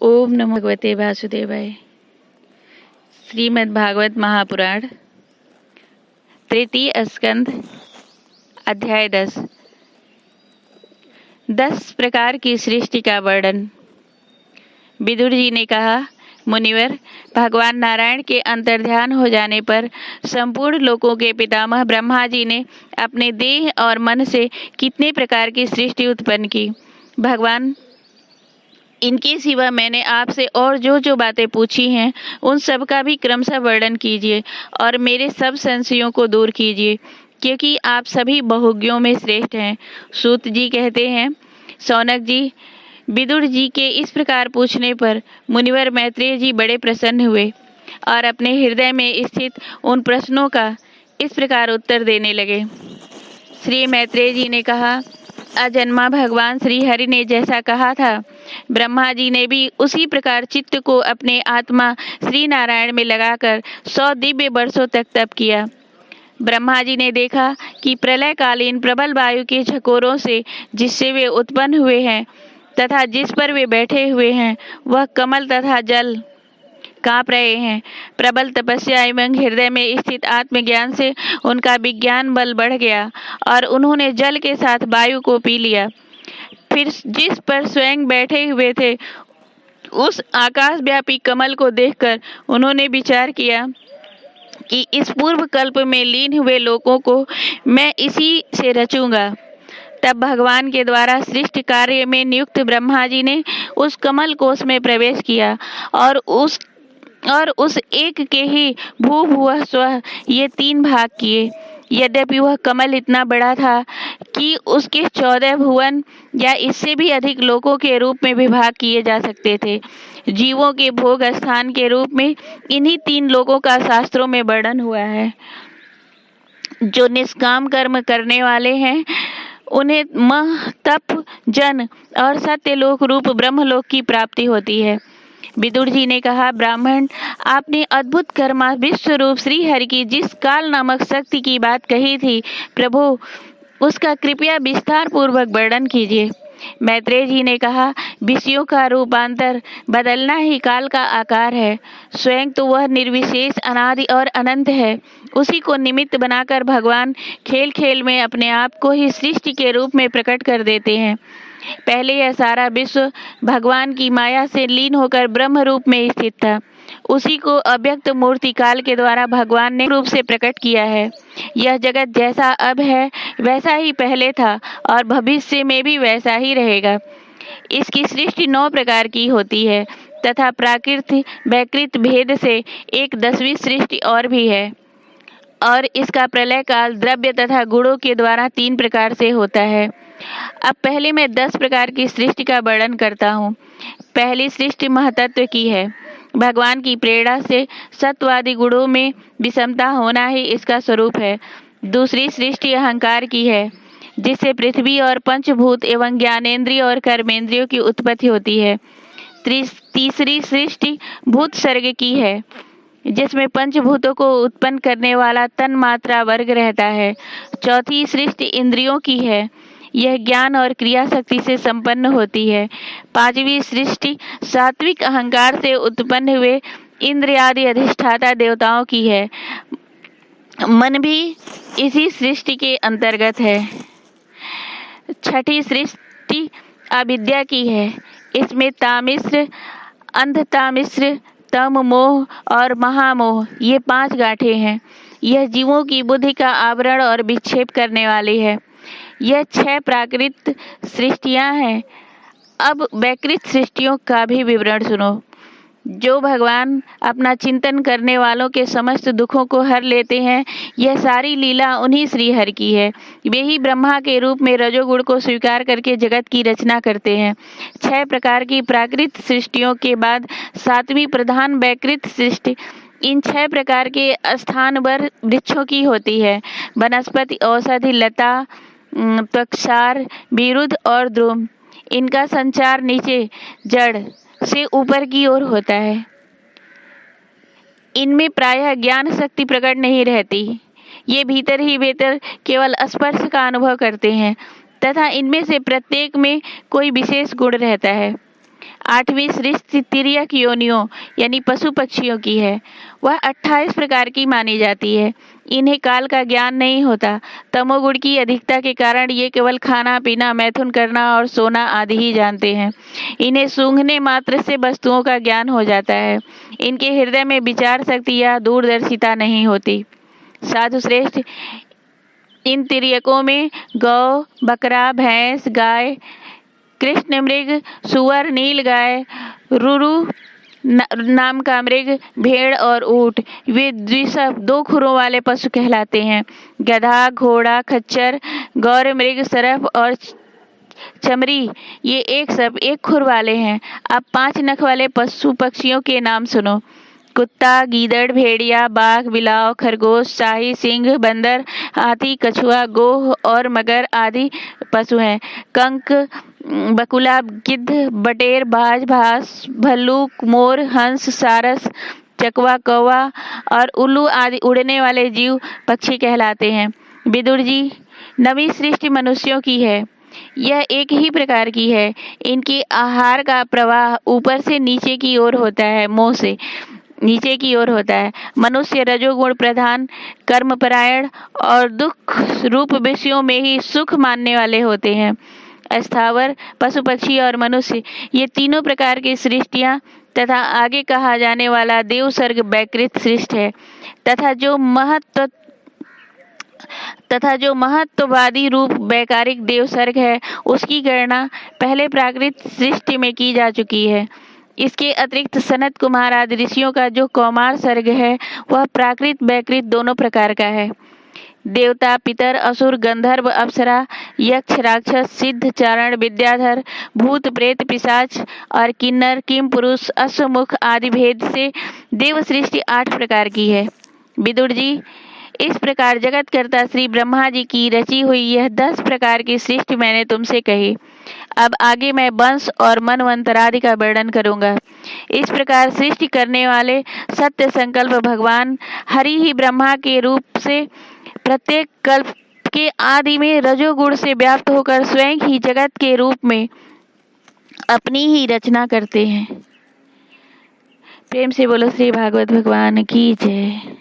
ओम नमो भगवते वासुदेवाय। श्रीमद् भागवत महापुराण तृतीय स्कंद अध्याय 10। 10 प्रकार की सृष्टि का वर्णन। विदुर जी ने कहा, मुनिवर, भगवान नारायण के अंतर्ध्यान हो जाने पर संपूर्ण लोकों के पितामह ब्रह्मा जी ने अपने देह और मन से कितने प्रकार की सृष्टि उत्पन्न की। भगवान, इनके सिवा मैंने आपसे और जो बातें पूछी हैं उन सब का भी क्रमशः वर्णन कीजिए और मेरे सब संशयों को दूर कीजिए, क्योंकि आप सभी बहुज्ञों में श्रेष्ठ हैं। सूत जी कहते हैं, सौनक जी, विदुर जी के इस प्रकार पूछने पर मुनिवर मैत्रेय जी बड़े प्रसन्न हुए और अपने हृदय में स्थित उन प्रश्नों का इस प्रकार उत्तर देने लगे। श्री मैत्रेय जी ने कहा, अजन्मा भगवान श्री हरि ने जैसा कहा था, ब्रह्मा जी ने भी उसी प्रकार चित्त को अपने आत्मा श्री नारायण में लगाकर 100 दिव्य वर्षों तक तप किया। ब्रह्मा जी ने देखा कि प्रलयकालीन प्रबल वायु के झकोरों से जिससे वे उत्पन्न हुए हैं तथा जिस पर वे बैठे हुए हैं वह कमल तथा जल कांप रहे हैं। प्रबल तपस्या एवं हृदय में स्थित आत्मज्ञान से उनका विज्ञान बल बढ़ गया और उन्होंने जल के साथ वायु को पी लिया। फिर जिस पर स्वयं बैठे हुए थे उस आकाशव्यापी कमल को देखकर उन्होंने विचार किया कि इस पूर्व कल्प में लीन हुए लोगों को मैं इसी से रचूंगा। तब भगवान के द्वारा सृष्टि कार्य में नियुक्त ब्रह्मा जी ने उस कमल कोश में प्रवेश किया और उस एक के ही भू भुवः स्वः ये 3 भाग किए। यद्यपि वह कमल इतना बड़ा था कि उसके 14 भुवन या इससे भी अधिक लोकों के रूप में विभाग किए जा सकते थे। जीवों के भोग स्थान के रूप में इन्हीं 3 लोकों का शास्त्रों में वर्णन हुआ है। जो निष्काम कर्म करने वाले हैं उन्हें मह, तप, जन और सत्यलोक रूप ब्रह्मलोक की प्राप्ति होती है। विदुर जी ने कहा, ब्राह्मण, आपने अद्भुत कर्मा विश्व रूप श्री हरि की जिस काल नामक शक्ति की बात कही थी, प्रभु उसका कृपया विस्तार पूर्वक वर्णन कीजिए। मैत्रेय जी ने कहा, विषयों का रूपांतर बदलना ही काल का आकार है। स्वयं तो वह निर्विशेष, अनादि और अनंत है। उसी को निमित्त बनाकर भगवान खेल खेल में अपने आप को ही सृष्टि के रूप में प्रकट कर देते हैं। पहले यह सारा विश्व भगवान की माया से लीन होकर ब्रह्म रूप में स्थित था। उसी को अव्यक्त मूर्ति काल के द्वारा भगवान ने रूप से प्रकट किया है। यह जगत जैसा अब है वैसा ही पहले था और भविष्य में भी वैसा ही रहेगा। इसकी सृष्टि 9 प्रकार की होती है तथा प्राकृत वैकृत भेद से एक 10वीं सृष्टि और भी है। और इसका प्रलय काल द्रव्य तथा गुणों के द्वारा 3 प्रकार से होता है। अब पहले मैं 10 प्रकार की सृष्टि का वर्णन करता हूँ। पहली सृष्टि महतत्व की है। भगवान की प्रेरणा से सत्वादि गुणों में विषमता होना ही इसका स्वरूप है। दूसरी सृष्टि अहंकार की है, जिससे पृथ्वी और पंचभूत एवं ज्ञानेंद्रिय और कर्मेंद्रियों की उत्पत्ति होती है। तीसरी सृष्टि भूत सर्ग की है, जिसमें पंचभूतों को उत्पन्न करने वाला तन मात्रा वर्ग रहता है। चौथी सृष्टि इंद्रियों की है, यह ज्ञान और क्रिया शक्ति से संपन्न होती है। 5वीं सृष्टि सात्विक अहंकार से उत्पन्न हुए इंद्र आदि अधिष्ठाता देवताओं की है। मन भी इसी सृष्टि के अंतर्गत है। 6ठी सृष्टि अविद्या की है। इसमें तामिश्र, अंधतामिश्र, तम मोह और महामोह ये 5 गांठें हैं। यह जीवों की बुद्धि का आवरण और विक्षेप करने वाली है। यह 6 प्राकृत सृष्टियां हैं। अब वैकृत सृष्टियों का भी विवरण सुनो। जो भगवान अपना चिंतन करने वालों के समस्त दुखों को हर लेते हैं, यह सारी लीला उन्हीं श्री हरि की है। वे ही ब्रह्मा के रूप में रजोगुण को स्वीकार करके जगत की रचना करते हैं। 6 प्रकार की प्राकृत सृष्टियों के बाद 7वीं प्रधान वैकृत सृष्टि इन 6 प्रकार के स्थान पर वृक्षों की होती है। वनस्पति, औषधि, लता, त्वक्षार, विरुद्ध और द्रुम। इनका संचार नीचे जड़ से ऊपर की ओर होता है। इनमें प्रायः ज्ञान शक्ति प्रकट नहीं रहती। ये भीतर ही भीतर केवल स्पर्श का अनुभव करते हैं तथा इनमें से प्रत्येक में कोई विशेष गुण रहता है। 8वीं सृष्टि तिर्यक योनियों यानी पशु पक्षियों की है। वह 28 प्रकार की मानी जाती है। इन्हें काल का ज्ञान नहीं होता। तमोगुण की अधिकता के कारण ये केवल खाना पीना, मैथुन करना और सोना आदि ही जानते हैं। इन्हें सूंघने मात्र से वस्तुओं का ज्ञान हो जाता है। इनके हृदय में विचार शक्ति या दूरदर्शिता नहीं होती। साधु श्रेष्ठ, इन तिर्यकों में गौ, बकरा, भैंस, गाय, कृष्ण मृग, सुअर, नील गाय, रुरु नाम का मृग, भेड़ और ऊंट, वे द्विसव 2 खुरों वाले पशु कहलाते हैं। गधा, घोड़ा, खच्चर, गौर मृग, सरफ और चमरी, ये एक सब 1 खुर वाले हैं। अब 5 नख वाले पशु पक्षियों के नाम सुनो। कुत्ता, गीदड़, भेड़िया, बाघ, बिलाव, खरगोश, शाही, सिंह, बंदर, हाथी, कछुआ, गोह और मगर आदि पशु हैं। कंक, बकुला, गिद्ध, बटेर, बाज, भास, भल्लूक, मोर, हंस, सारस, चकवा, कौवा और उल्लू आदि उड़ने वाले जीव पक्षी कहलाते हैं। विदुर जी, 9वीं सृष्टि मनुष्यों की है। यह एक ही प्रकार की है। इनकी आहार का प्रवाह ऊपर से नीचे की ओर होता है, मुंह से नीचे की ओर होता है। मनुष्य रजोगुण प्रधान, कर्मपरायण और दुख रूप विषयों में ही सुख मानने वाले होते हैं। स्थावर, पशु पक्षी और मनुष्य, ये तीनों प्रकार की सृष्टियां तथा आगे कहा जाने वाला देव सर्ग वैकृत सृष्टि है तथा जो महत्ववादी रूप वैकारिक देव सर्ग है, उसकी गणना पहले प्राकृत सृष्टि में की जा चुकी है। इसके अतिरिक्त सनत कुमार आदि ऋषियों का जो कौमार सर्ग है, वह प्राकृत वैकृत दोनों प्रकार का है। देवता, पितर, असुर, गंधर्व, अप्सरा, यक्ष, राक्षस, सिद्ध, चारण, विद्याधर, भूत, प्रेत, पिशाच और किन्नर, किम पुरुष, अश्वमुख आदि भेद से देव सृष्टि 8 प्रकार की है। विदुर जी, इस प्रकार जगतकर्ता श्री ब्रह्मा जी की रची हुई यह 10 प्रकार की सृष्टि मैंने तुमसे कही। अब आगे मैं वंश और मनवंतरादि का वर्णन करूंगा। इस प्रकार सृष्टि करने वाले सत्य संकल्प भगवान हरि ही ब्रह्मा के रूप से प्रत्येक कल्प के आदि में रजोगुण से व्याप्त होकर स्वयं ही जगत के रूप में अपनी ही रचना करते हैं। प्रेम से बोलो श्री भागवत भगवान की जय।